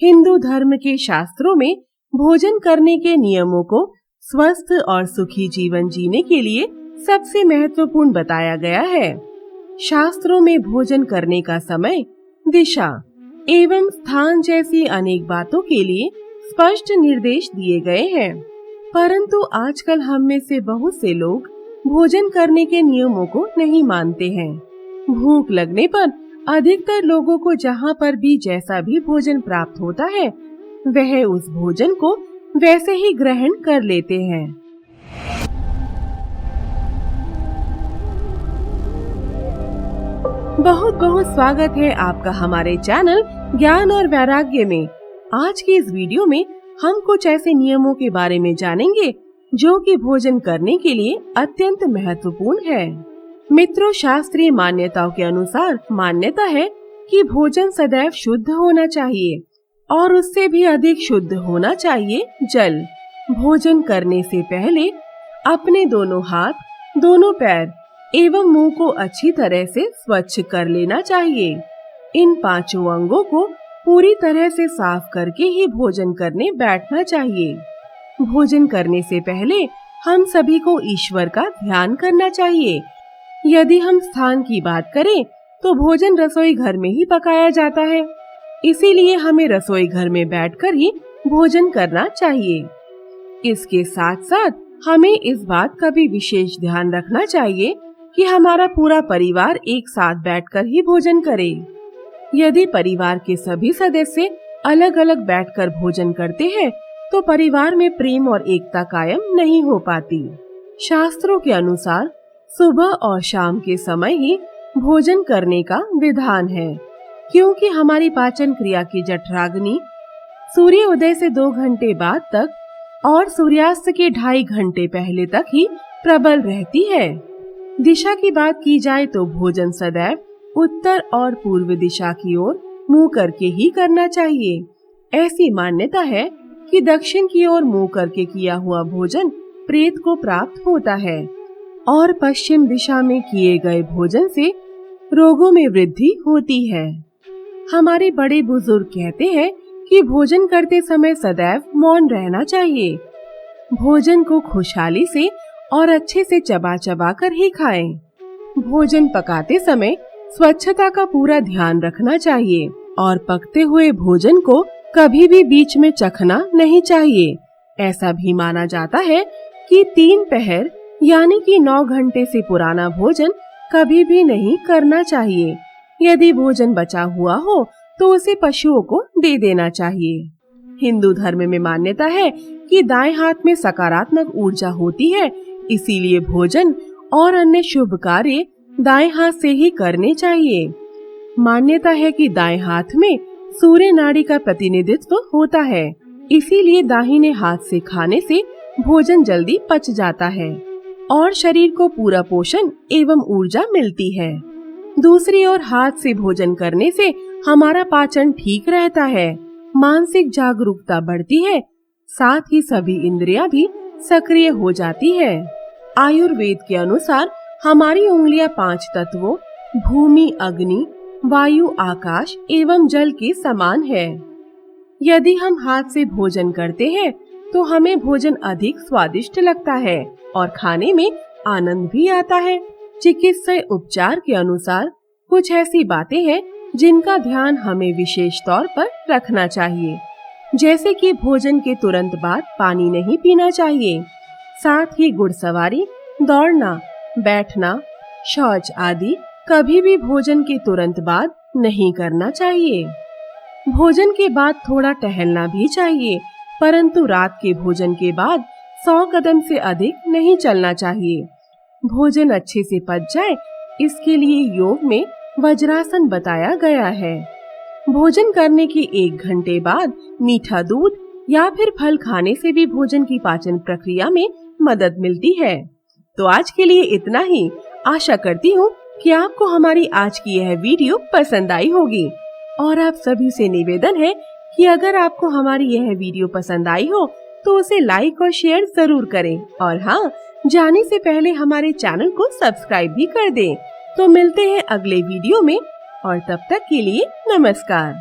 हिंदू धर्म के शास्त्रों में भोजन करने के नियमों को स्वस्थ और सुखी जीवन जीने के लिए सबसे महत्वपूर्ण बताया गया है। शास्त्रों में भोजन करने का समय, दिशा एवं स्थान जैसी अनेक बातों के लिए स्पष्ट निर्देश दिए गए हैं। परंतु आजकल हम में से बहुत से लोग भोजन करने के नियमों को नहीं मानते हैं। भूख लगने पर अधिकतर लोगों को जहाँ पर भी जैसा भी भोजन प्राप्त होता है, वह उस भोजन को वैसे ही ग्रहण कर लेते हैं। बहुत बहुत स्वागत है आपका हमारे चैनल ज्ञान और वैराग्य में। आज की इस वीडियो में हम कुछ ऐसे नियमों के बारे में जानेंगे जो कि भोजन करने के लिए अत्यंत महत्वपूर्ण है। मित्रों, शास्त्रीय मान्यताओं के अनुसार मान्यता है कि भोजन सदैव शुद्ध होना चाहिए और उससे भी अधिक शुद्ध होना चाहिए जल। भोजन करने से पहले अपने दोनों हाथ, दोनों पैर एवं मुंह को अच्छी तरह से स्वच्छ कर लेना चाहिए। इन पांचों अंगों को पूरी तरह से साफ करके ही भोजन करने बैठना चाहिए। भोजन करने से पहले हम सभी को ईश्वर का ध्यान करना चाहिए। यदि हम स्थान की बात करें तो भोजन रसोई घर में ही पकाया जाता है, इसीलिए हमें रसोई घर में बैठकर ही भोजन करना चाहिए। इसके साथ साथ हमें इस बात का भी विशेष ध्यान रखना चाहिए कि हमारा पूरा परिवार एक साथ बैठकर ही भोजन करे। यदि परिवार के सभी सदस्य अलग अलग बैठकर भोजन करते हैं तो परिवार में प्रेम और एकता कायम नहीं हो पाती। शास्त्रों के अनुसार सुबह और शाम के समय ही भोजन करने का विधान है, क्योंकि हमारी पाचन क्रिया की जठराग्नि सूर्य उदय से 2 घंटे बाद तक और सूर्यास्त के 2.5 घंटे पहले तक ही प्रबल रहती है। दिशा की बात की जाए तो भोजन सदैव उत्तर और पूर्व दिशा की ओर मुंह करके ही करना चाहिए। ऐसी मान्यता है कि दक्षिण की ओर मुंह करके किया हुआ भोजन प्रेत को प्राप्त होता है और पश्चिम दिशा में किए गए भोजन से रोगों में वृद्धि होती है। हमारे बड़े बुजुर्ग कहते हैं कि भोजन करते समय सदैव मौन रहना चाहिए। भोजन को खुशहाली से और अच्छे से चबा चबा कर ही खाएं। भोजन पकाते समय स्वच्छता का पूरा ध्यान रखना चाहिए और पकते हुए भोजन को कभी भी बीच में चखना नहीं चाहिए। ऐसा भी माना जाता है कि 3 पहर यानी कि 9 घंटे से पुराना भोजन कभी भी नहीं करना चाहिए। यदि भोजन बचा हुआ हो तो उसे पशुओं को दे देना चाहिए। हिंदू धर्म में मान्यता है कि दाएं हाथ में सकारात्मक ऊर्जा होती है, इसीलिए भोजन और अन्य शुभ कार्य दाएं हाथ से ही करने चाहिए। मान्यता है कि दाएं हाथ में सूर्य नाड़ी का प्रतिनिधित्व होता है, इसीलिए दाहिने हाथ से खाने से भोजन जल्दी पच जाता है और शरीर को पूरा पोषण एवं ऊर्जा मिलती है। दूसरी ओर हाथ से भोजन करने से हमारा पाचन ठीक रहता है, मानसिक जागरूकता बढ़ती है, साथ ही सभी इंद्रियां भी सक्रिय हो जाती है। आयुर्वेद के अनुसार हमारी उंगलियां 5 तत्वों भूमि, अग्नि, वायु, आकाश एवं जल के समान है। यदि हम हाथ से भोजन करते हैं तो हमें भोजन अधिक स्वादिष्ट लगता है और खाने में आनंद भी आता है। चिकित्सीय उपचार के अनुसार कुछ ऐसी बातें हैं जिनका ध्यान हमें विशेष तौर पर रखना चाहिए, जैसे कि भोजन के तुरंत बाद पानी नहीं पीना चाहिए। साथ ही घुड़सवारी, दौड़ना, बैठना, शौच आदि कभी भी भोजन के तुरंत बाद नहीं करना चाहिए। भोजन के बाद थोड़ा टहलना भी चाहिए, परंतु रात के भोजन के बाद 100 कदम से अधिक नहीं चलना चाहिए। भोजन अच्छे से पच जाए, इसके लिए योग में वज्रासन बताया गया है। भोजन करने के 1 घंटे बाद मीठा दूध या फिर फल खाने से भी भोजन की पाचन प्रक्रिया में मदद मिलती है। तो आज के लिए इतना ही। आशा करती हूँ कि आपको हमारी आज की यह वीडियो पसंद आई होगी और आप सभी से निवेदन है कि अगर आपको हमारी यह वीडियो पसंद आई हो तो उसे लाइक और शेयर जरूर करें और हाँ, जाने से पहले हमारे चैनल को सब्सक्राइब भी कर दें। तो मिलते हैं अगले वीडियो में और तब तक के लिए नमस्कार।